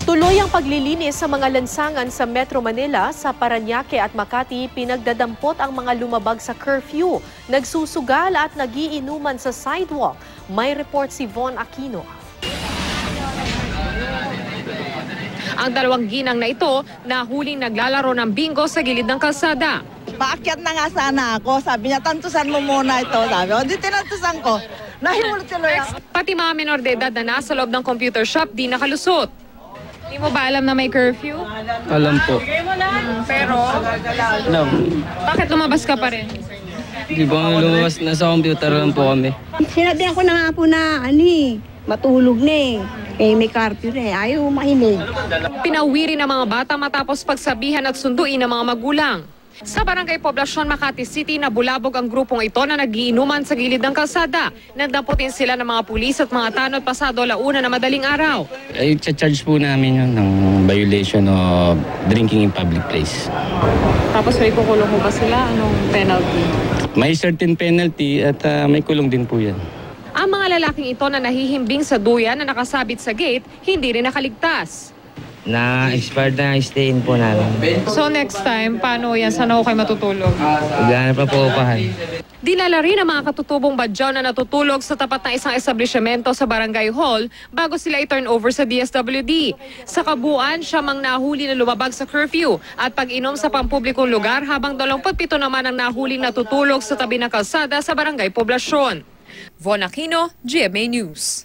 Tuloy ang paglilinis sa mga lansangan sa Metro Manila, sa Parañaque at Makati. Pinagdadampot ang mga lumabag sa curfew, nagsusugal at nagiinuman sa sidewalk. May report si Von Aquino. Ang dalawang ginang na ito nahuling naglalaro ng bingo sa gilid ng kalsada. Paakyat na nga sana ako. Sabi niya, tantusan mo muna ito. Sabi ko, di tinantusan ko. Nahimulot tuloy ako. Pati mga menor de edad na nasa loob ng computer shop di nakalusot. Hindi mo ba alam na may curfew? Alam po. Pero, Alam. bakit lumabas ka pa rin? Di ba lumabas? Nasa computer lang po kami. Sinabihan ko na nga po na matulog na eh. May curfew na eh. Ayaw mahinig. Pinauwi rin ang mga bata matapos pagsabihan at sunduin ng mga magulang. Sa Barangay Poblacion, Makati City, nabulabog ang grupong ito na nagiinuman sa gilid ng kalsada. Nagdamputin sila ng mga pulis at mga tanod pasado 1:00 na madaling araw. Ay, charge po namin yun ng violation of drinking in public place. Tapos may kukulong mo ba sila? Anong penalty? May certain penalty at may kulong din po yan. Ang mga lalaking ito na nahihimbing sa duyan na nakasabit sa gate, hindi rin nakaligtas. Na-expired na stay-in po namin. So next time, paano yan? Saan ako kayo matutulog? Wala na pa po upahan. Dinala rin ang mga katutubong badyaw na natutulog sa tapat ng isang establishmento sa Barangay Hall bago sila i-turn over sa DSWD. Sa kabuuan, siya mang nahuli na lumabag sa curfew at pag-inom sa pampublikong lugar, habang 27 naman ang nahuling natutulog sa tabi ng kalsada sa Barangay Poblacion. Von Aquino, GMA News.